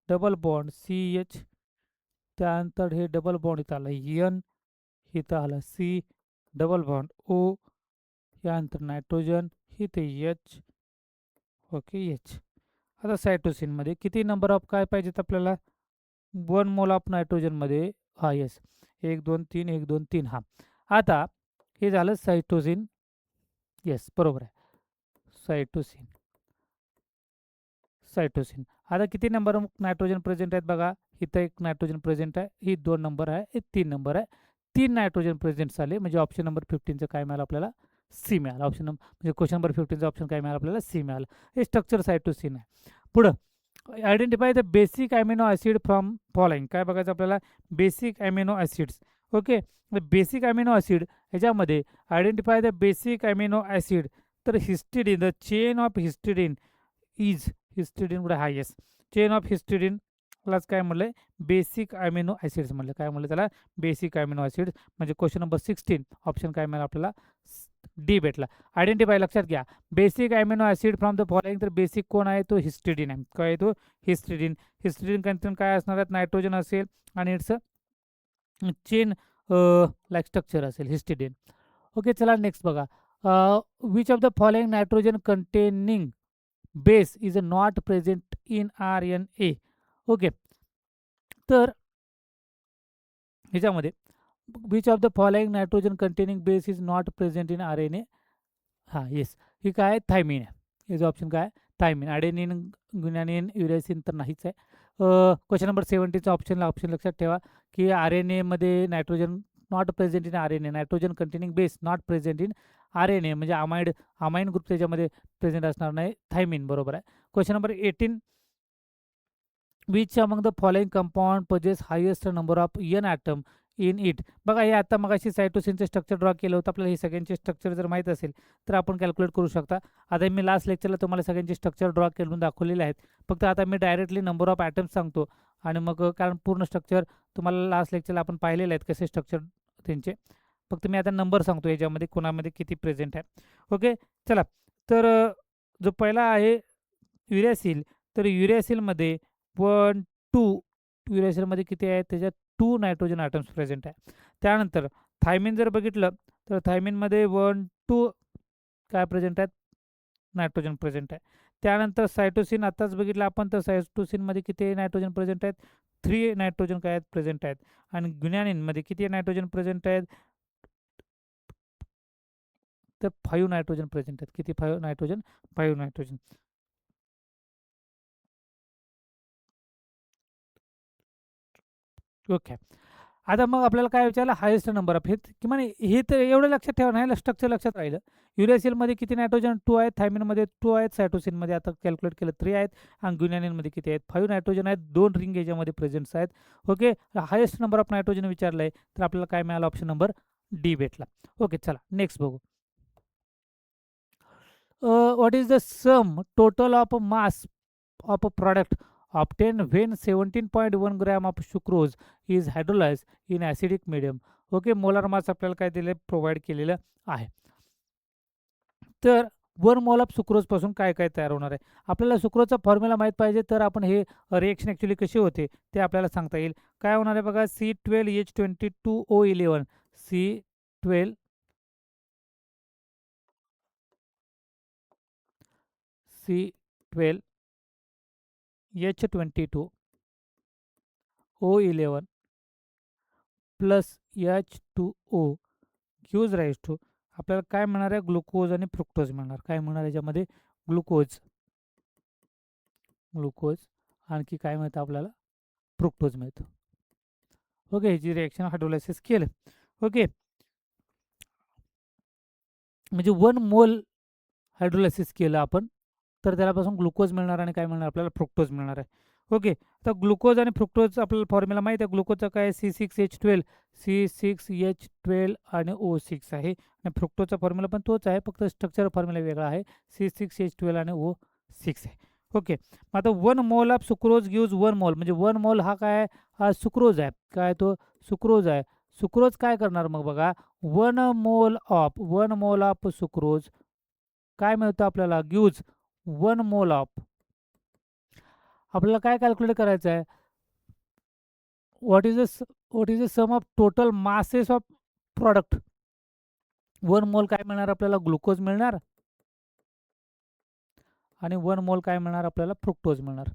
डबल बॉन्ड CH, त्यानंतर हे डबल बॉन्ड इथं आलं N, इथं आलं C डबल बॉन्ड O, यानंतर नायट्रोजन इथे H. Okay H. आता सायटोसिनमध्ये किती नंबर ऑफ काय पाहिजेत आपल्याला, 1 मोल ऑफ नायट्रोजनमध्ये हा येस 1 2 3 1 2 3 हा. आता हे झालं सायटोसिन, येस बरोबर आहे सायटोसिन. सायटोसिन आता किती नंबर नायट्रोजन प्रेझेंट आहेत बघा, इथं एक नायट्रोजन प्रेझेंट आहे, ही 2 नंबर आहे, हे 3 नंबर आहे. 3 नायट्रोजन प्रेझेंट झाले, म्हणजे ऑप्शन नंबर 15चं काय मिळालं आपल्याला, सी मिळालं. ऑप्शन नंबर म्हणजे क्वेश्चन नंबर 15चं ऑप्शन काय मिळालं आपल्याला, सी मिळालं. हे स्ट्रक्चर सायटोसिन आहे. पुढं identify the basic amino acid from following. काय बघायचं आपल्याला, basic amino acids. Okay, basic amino acid ह्याच्यामध्ये identify the basic amino acid. तर histidine, the chain of histidine is, histidine कुठे हा येस, चेन ऑफ हिस्टिडीनलाच काय म्हणलंय, बेसिक अॅमिनो ॲसिड्स म्हणलं. काय म्हणलं त्याला, बेसिक अॅमिनो ॲसिड्स. म्हणजे क्वेश्चन नंबर 16 ऑप्शन काय मिळाला आपल्याला, डी भेटला. आयडेंटिफाय लक्षात घ्या, basic amino acid from the following. तर बेसिक कोण आहे, तो हिस्टिडीन आहे. काय आहे तो, हिस्टिडीन. हिस्टिडीन कंटेंट काय असणार आहेत, नायट्रोजन असेल आणि इट्स चेन लाईक स्ट्रक्चर असेल हिस्टिडीन. ओके, चला नेक्स्ट बघा, which of the following nitrogen containing base is not present in RNA. Okay, तर ह्याच्यामध्ये which of the following nitrogen containing base is not present in RNA. हां yes, ही काय आहे, thiamine आहे. याचं ऑप्शन काय, थायमिन. ॲडेनिन, गुन्यानिन, युरेसिन तर नाहीच आहे. क्वेश्चन नंबर 70चा ऑप्शन लक्षात ठेवा की RNA मध्ये nitrogen not present in RNA, nitrogen containing base not present in RNA, म्हणजे अमाइन ग्रुप त्याच्यामध्ये प्रेझेंट असणार नाही, थायमिन बरोबर आहे. Question number 18, which among the following compound possess highest number of N atom in it. बघा हे आता मगाशी सायटोसिनचे स्ट्रक्चर ड्रॉ केलं होतं, आपल्याला हे सगळ्यांचे स्ट्रक्चर जर माहीत असेल तर आपण कॅल्क्युलेट करू शकता. आता मी लास्ट लेक्चरला तुम्हाला सगळ्यांचे स्ट्रक्चर ड्रॉ करून दाखवलेले आहेत. फक्त आता मी डायरेक्टली नंबर ऑफ ॲटम्स सांगतो, आणि मग कारण पूर्ण स्ट्रक्चर तुम्हाला लास्ट लेक्चरला आपण पाहिलेले आहेत कसे स्ट्रक्चर त्यांचे. फक्त मी आता नंबर सांगतो याच्यामध्ये कोणामध्ये किती प्रेझेंट आहे. ओके, चला. तर जो पहिला आहे युरॅसिल, तर युरॅसिलमध्ये 1 2, युरॅसिलमध्ये किती आहे, त्याच्यात 2 नायट्रोजन ॲटम्स प्रेझेंट आहे. त्यानंतर थायमिन जर बघितलं तर थायमिनमध्ये 1 2 काय प्रेझेंट आहेत, नायट्रोजन प्रेझेंट आहे. त्यानंतर सायटोसिन आत्ताच बघितलं आपण, तर सायटोसिनमध्ये किती नायट्रोजन प्रेझेंट आहेत, 3 नायट्रोजन काय आहेत, प्रेझेंट आहेत. आणि ग्युनॅनिनमध्ये किती नायट्रोजन प्रेझेंट आहेत, तर 5 नायट्रोजन प्रेझेंट आहेत. किती, 5 नायट्रोजन, 5 नायट्रोजन. ओके, आता मग आपल्याला काय विचारलं, हायेस्ट नंबर ऑफ, हे किमान हे तर एवढं लक्षात ठेवा, नाही स्ट्रक्चर लक्षात राहिलं. युरॅसिलमध्ये किती नायट्रोजन, 2 आहेत. थायमिनमध्ये 2 आहेत. सायटोसिनमध्ये आता कॅल्क्युलेट केलं 3 आहेत. आणि ग्युनॅनिनमध्ये किती आहेत, 5 नायट्रोजन आहेत. 2 रिंग याच्यामध्ये प्रेझेंट्स आहेत. Okay, highest number of nitrogen विचारलं आहे, तर आपल्याला काय मिळालं, ऑप्शन नंबर डी भेटला. ओके, चला नेक्स्ट बघू. What is the sum total of mass of a product obtained when 17.1 gram of sucrose is hydrolyse in acidic medium. Okay, molar mass आपल्याला काय दिले, प्रोव्हाइड केलेलं आहे. तर 1 मोल ऑफ सुक्रोजपासून काय काय तयार होणार आहे, आपल्याला सुक्रोजचा फॉर्म्युला माहीत पाहिजे, तर आपण हे रिएक्शन ॲक्च्युली कशी होते ते आपल्याला सांगता येईल. काय होणार आहे बघा, C12H22O11, C12H22O11 plus H2O gives rise to आपल्याला काय मिळणार आहे, ग्लुकोज आणि फ्रुक्टोज मिळणार. काय मिळणार याच्यामध्ये, ग्लुकोज, ग्लुकोज आणखी काय मिळतं आपल्याला, फ्रुक्टोज मिळतं. ओके, ह्याची रिॲक्शन हायड्रोलायसिस केलं. ओके, म्हणजे 1 मोल हायड्रोलायसिस केलं आपण तर त्यापासून ग्लुकोज मिळणार आणि काय मिळणार आपल्याला, फ्रुक्टोज मिळणार आहे. ओके, तर ग्लुकोज आणि फ्रुक्टोज आपल्याला फॉर्म्युला माहिती आहे. ग्लुकोजचा काय C6H12, C6H12 आणि O6 आहे आणि फ्रुक्टोजचा फॉर्म्युला पण तोच आहे, फक्त स्ट्रक्चर फॉर्म्युला वेगळा आहे, C6H12 आणि O6 आहे. ओके, मग आता 1 मोल ऑफ सुक्रोज गिव्ज 1 मोल, म्हणजे 1 मोल हा काय, हा सुक्रोज आहे. काय तो सुक्रोज आहे. सुक्रोज काय करणार मग बघा, 1 मोल ऑफ सुक्रोज काय मिळतं आपल्याला, गिव्ज 1 मोल ऑफ, आपल्याला काय कॅल्क्युलेट करायचं आहे, what is the sum of total masses of product. 1 mole काय मिळणार आपल्याला, ग्लुकोज मिळणार आणि 1 मोल काय मिळणार आपल्याला, फ्रुक्टोज मिळणार.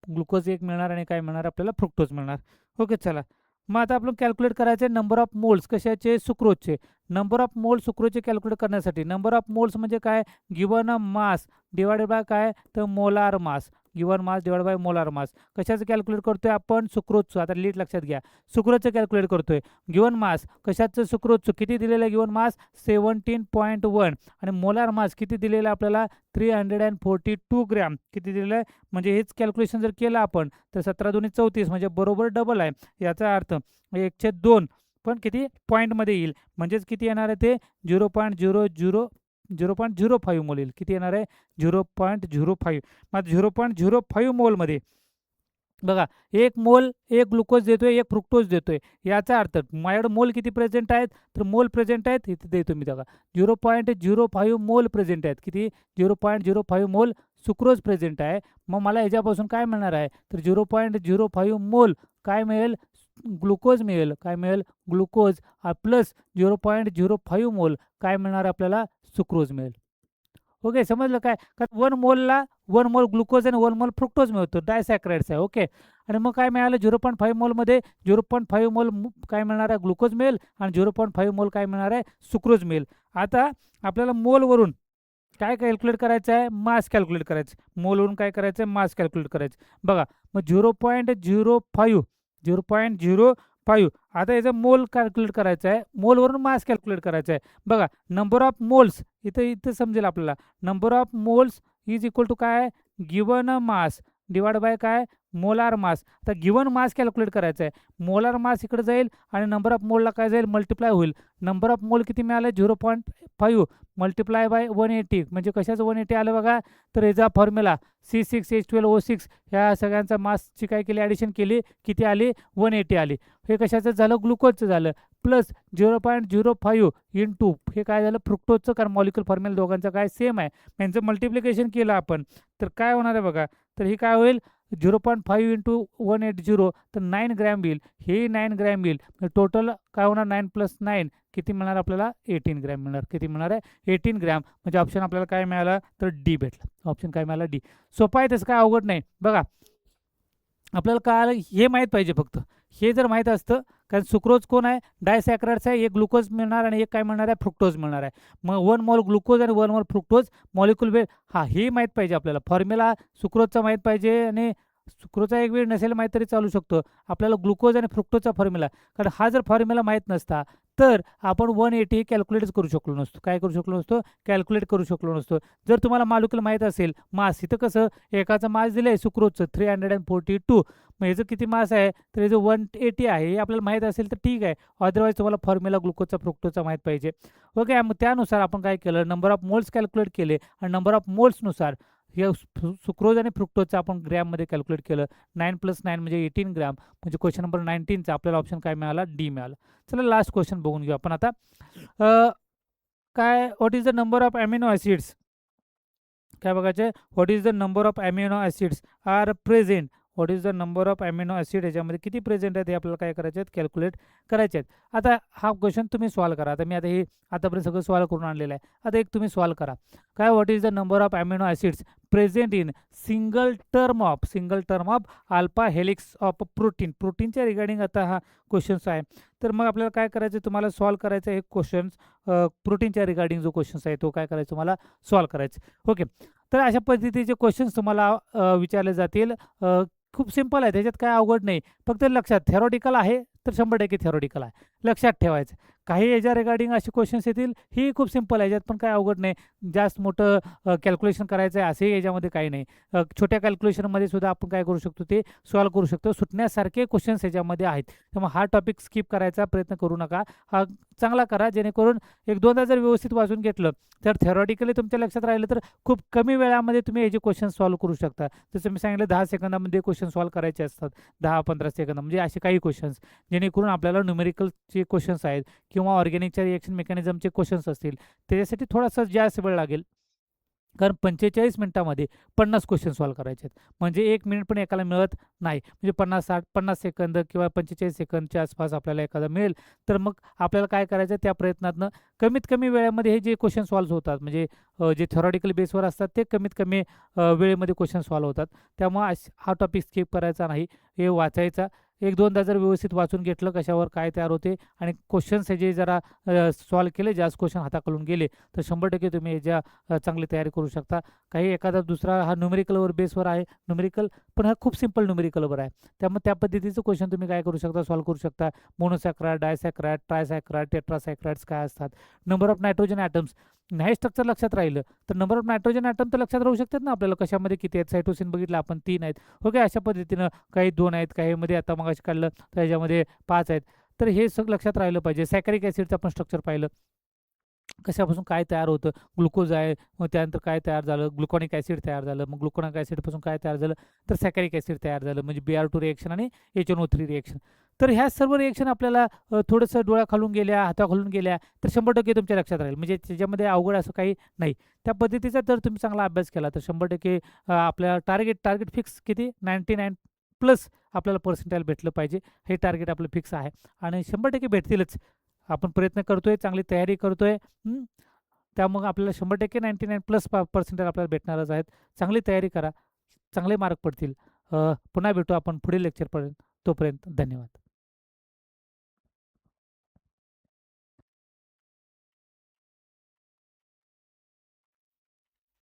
ग्लुकोज 1 मिळणार आणि काय मिळणार आपल्याला, फ्रुक्टोज मिळणार. ओके, चला मग आता आपण कॅल्क्युलेट करायचे नंबर ऑफ मोल्स, कशाचे, सुक्रोजचे. नंबर ऑफ मोल्स सुक्रोजचे कॅल्क्युलेट करण्यासाठी नंबर ऑफ मोल्स म्हणजे काय, गिवन मास डिवायडेड बाय काय, तर molar mass, given mass divide bye molar mass. कशाचं कॅल्क्युलेट करतोय आपण, सुक्रोजचं. आता लीट लक्षात घ्या, सुक्रोजचं कॅल्क्युलेट करतोय. गिवन मास कशाचं, सुक्रोजचं. किती दिलेलं आहे गिवन मास, 17.1 आणि मोलार मास किती दिलेलं आहे आपल्याला, 342 ग्रॅम किती दिलेलं आहे. म्हणजे हेच कॅल्क्युलेशन जर केलं आपण तर 17 दुनी 34 म्हणजे बरोबर डबल आहे. याचा अर्थ 1/2 पण किती पॉईंटमध्ये येईल, म्हणजेच किती येणार आहे ते 0.05 मोल येईल. किती येणार आहे, 0.05. मग 0.05 मोलमध्ये बघा, 1 मोल 1 ग्लुकोज देतोय, 1 फ्रुक्टोज देतोय. याचा अर्थ माझ्याकडे मोल किती प्रेझेंट आहेत, तर मोल प्रेझेंट आहेत इथे देतो मी बघा, 0.05 मोल प्रेझेंट आहेत. किती, 0.05 मोल सुक्रोज प्रेझेंट आहे. मग मला ह्याच्यापासून काय मिळणार आहे, तर 0.05 मोल काय मिळेल, ग्लुकोज मिळेल. काय मिळेल, ग्लुकोज प्लस 0.05 मोल काय मिळणार आपल्याला, सुक्रोज मिळेल. ओके, समजलं काय, कारण 1 मोलला 1 मोल ग्लुकोज आणि 1 मोल फ्रुक्टोज मिळतो, डायसॅक्राइड्स आहे. ओके, आणि मग काय मिळालं, 0.5 मोलमध्ये 0.5 मोल काय मिळणार आहे, ग्लुकोज मिळेल आणि 0.5 मोल काय मिळणार आहे, सुक्रोज मिळेल. आता आपल्याला मोलवरून काय कॅल्क्युलेट करायचं आहे, मास कॅल्क्युलेट करायचं. मोलवरून काय करायचं आहे, मास कॅल्क्युलेट करायचं. बघा, मग 0.05 आता याचा मोल कॅल्क्युलेट करायचा आहे, मोलवरून मास कॅल्क्युलेट करायचं आहे. बघा, नंबर ऑफ मोल्स इथं समजेल आपल्याला, number of moles is equal to काय, गिवन मास डिवाइड बाय काय, मोलार मास. आता गिवन मास कॅल्क्युलेट करायचं आहे, मोलार मास इकडे जाईल आणि नंबर ऑफ मोलला काय जाईल, मल्टिप्लाय होईल. नंबर ऑफ मोल किती मिळालं, 0.5 मल्टिप्लाय बाय 180, म्हणजे कशाचं 180 आलं बघा, तर याचा फॉर्म्युला C6H12O6 ह्या सगळ्यांचा मासची काय केली, ॲडिशन केली, किती आली, 180 आली. हे कशाचं झालं, ग्लुकोजचं झालं. प्लस 0.05 इंटू हे काय झालं, फ्रुक्टोजचं, कारण मॉलिक्युल फॉर्म्युला दोघांचं काय सेम आहे. यांचं मल्टिप्लिकेशन केलं आपण तर काय होणार आहे बघा, तर हे काय होईल, 0.5 इंटू 180 तर 9 ग्रॅम येईल. हे 9 ग्रॅम येईल. टोटल काय होणार, 9 + 9 किती मिळणार आपल्याला, 18 ग्रॅम मिळणार. किती मिळणार आहे, 18 ग्रॅम. म्हणजे ऑप्शन आपल्याला काय मिळाला, तर डी भेटला. ऑप्शन काय मिळाला, डी. सोपं आहे, तसं काय अवघड नाही. बघा, आपल्याला काय हे माहीत पाहिजे फक्त. हे जर माहीत असतं, कारण सुक्रोज कोण आहे, डायसॅक्राइड्स आहे, एक ग्लुकोज मिळणार आणि एक काय मिळणार आहे, फ्रुक्टोज मिळणार आहे. मग 1 मोल ग्लुकोज आणि 1 मोल फ्रुक्टोज मॉलिक्युल वेळ, हे माहीत पाहिजे आपल्याला. फॉर्म्युला सुक्रोजचा माहीत पाहिजे आणि सुक्रोजचा एक वेळ नसेल माहीत तरी चालू शकतो. आपल्याला ग्लुकोज आणि फ्रुक्टोजचा फॉर्म्युला, कारण हा जर फॉर्म्युला माहीत नसता तर आपण 180 कॅल्क्युलेटच करू शकलो नसतो. काय करू शकलो नसतो, कॅल्क्युलेट करू शकलो नसतो. जर तुम्हाला मॉलिक्युल माहीत असेल, मास इथं कसं एकाचं मास दिलं आहे सुक्रोजचं 342, मग ह्याचं किती मास आहे, तर ह्याचं 180 आहे. हे आपल्याला माहीत असेल तर ठीक आहे, अदरवाईज तुम्हाला फॉर्म्युला ग्लुकोजचा फ्रुक्टोजचा माहीत पाहिजे. ओके, मग त्यानुसार आपण काय केलं, नंबर ऑफ मोल्स कॅल्क्युलेट केले आणि नंबर ऑफ मोल्सनुसार हे सुक्रोज आणि फ्रुक्टोजचं आपण ग्रॅममध्ये कॅल्क्युलेट केलं. 9 + 9 म्हणजे 18 ग्रॅम. म्हणजे क्वेश्चन नंबर 19चा आपल्याला ऑप्शन काय मिळाला, डी मिळाला. चला लास्ट क्वेश्चन बघून घेऊ आपण आता. काय, what is the number of amino acids, काय बघायचं, what is the number of amino acids are present, what is the number of amino acid याच्यामध्ये किती प्रेझेंट आहेत हे आपल्याला काय करायचे आहेत, कॅल्क्युलेट करायचे आहेत. आता हा क्वेश्चन तुम्ही सॉल्व करा. आता मी आता हे आतापर्यंत सगळं सॉल्व करून आणलेलं आहे. आता एक तुम्ही सॉल्व करा. काय, what is the number of amino acids present in single term of alpha helix of प्रोटीनच्या रिगार्डिंग आता हा क्वेश्चन्स आहे. तर मग आपल्याला काय करायचं, तुम्हाला सॉल्व करायचं हे क्वेश्चन्स प्रोटीनच्या रिगार्डिंग जो क्वेश्चन्स आहे तो काय करायचं तुम्हाला सॉल्व करायचं. ओके, तर अशा पद्धतीचे क्वेश्चन्स तुम्हाला विचारले जातील. खूप सिंपल आहे, त्याच्यात काय अवघड नाही. फक्त लक्षात थेरॉटिकल आहे तर 100% थेरॉटिकल आहे, लक्षात ठेवायचं. काही याच्या रिगार्डिंग असे क्वेश्चन्स येतील, ही खूप सिंपल आहे, याच्यात पण काय अवघड नाही. जास्त मोठं कॅल्क्युलेशन करायचं आहे असे याच्यामध्ये काही नाही. छोट्या कॅल्क्युलेशनमध्ये सुद्धा आपण काय करू शकतो ते सॉल्व करू शकतो. सुटण्यासारखे क्वेश्चन्स याच्यामध्ये आहेत. त्यामुळे हा टॉपिक स्किप करायचा प्रयत्न करू नका, हा चांगला करा, जेणेकरून एक दोनदा जर व्यवस्थित वाचून घेतलं तर थेरॉटिकली तुमच्या लक्षात राहिलं तर खूप कमी वेळामध्ये तुम्ही हे जे क्वेश्चन सॉल्व करू शकता. जसं मी सांगितलं 10 सेकंदामध्ये क्वेश्चन सॉल्व करायचे असतात, 10-15 सेकंद, म्हणजे असे काही क्वेश्चन्स जेणेकरून आपल्याला न्यूमेरिकलचे क्वेश्चन्स आहेत किंवा ऑर्गॅनिकच्या रिएक्शन मेकॅनिझमचे क्वेश्चन्स असतील त्याच्यासाठी थोडासा जास्त वेळ लागेल. कारण 45 मिनिटामध्ये 50 क्वेश्चन सॉल्व करायचे आहेत, म्हणजे 1 मिनिट पण एकाला मिळत नाही. म्हणजे 50 सेकंद किंवा 45 सेकंदच्या आसपास आपल्याला एखादा मिळेल. तर मग आपल्याला काय करायचं, त्या प्रयत्नातनं कमीत कमी वेळेमध्ये हे जे क्वेश्चन सॉल्व होतात, म्हणजे जे थेरॉटिकल बेसवर असतात ते कमीत कमी वेळेमध्ये क्वेश्चन सॉल्व होतात. त्यामुळे हा टॉपिक स्किप करायचा नाही, हे वाचायचा. एक दोनदा जर व्यवस्थित वाचून घेतलं कशावर काय तयार होते आणि क्वेश्चन्स हे जे जरा सॉल्व केले, जास्त क्वेश्चन हाताखालून गेले तर 100% तुम्ही याच्या चांगली तयारी करू शकता. काही एखादा दुसरा हा न्यूमेरिकलवर बेसवर आहे न्यूमेरिकल, पण हा खूप सिंपल न्यूमेरिकलवर आहे. त्यामुळे त्या पद्धतीचं क्वेश्चन तुम्ही काय करू शकता, सॉल्व करू शकता. मोनोसॅक्राइड, डायसॅक्राइड, ट्रायसॅक्राइड, टेट्रासॅक्राइड्स काय असतात, नंबर ऑफ नायट्रोजन ॲटम्स, नाही स्ट्रक्चर लक्षात राहिलं तर नंबर ऑफ नायट्रोजन ॲटम तर लक्षात राहू शकतात ना आपल्याला, कशामध्ये किती आहेत. सायटोसिन बघितलं आपण 3 आहेत. ओके, अशा पद्धतीनं काही 2 आहेत, काहीमध्ये आता मग काढलं तर ह्याच्यामध्ये 5 आहेत. तर हे सगळं लक्षात राहिलं पाहिजे. सॅकॅरिक ॲसिडचं आपण स्ट्रक्चर पाहिलं, कशापासून काय तयार होतं, ग्लुकोज आहे, मग त्यानंतर काय तयार झालं, ग्लुकॉनिक ॲसिड तयार झालं, मग ग्लुकॉनिक ॲसिडपासून काय तयार झालं तर सॅकॅरिक ॲसिड तयार झालं, म्हणजे Br2 रिएक्शन आणि HNO3 रिएक्शन. तर ह्या सर्व रिएक्शन आपल्याला थोडंसं डोळ्याखालून गेल्या, हाताखालून गेल्या तर 100% तुमच्या लक्षात राहील, म्हणजे त्याच्यामध्ये अवघड असं काही नाही. त्या पद्धतीचा जर तुम्ही चांगला अभ्यास केला तर 100% आपल्या टार्गेट फिक्स किती 99+ आपल्याला पर्सेंटाईल भेटलं पाहिजे, हे टार्गेट आपलं फिक्स आहे आणि 100% भेटतीलच. आपण प्रयत्न करतोय, चांगली तयारी करतोय, त्यामुळे आपल्याला 100% 99+ पर्सेंटाईल आपल्याला भेटणारच आहेत. चांगली तयारी करा, चांगले मार्क पडतील. पुन्हा भेटू आपण पुढील लेक्चरपर्यंत. तोपर्यंत धन्यवाद.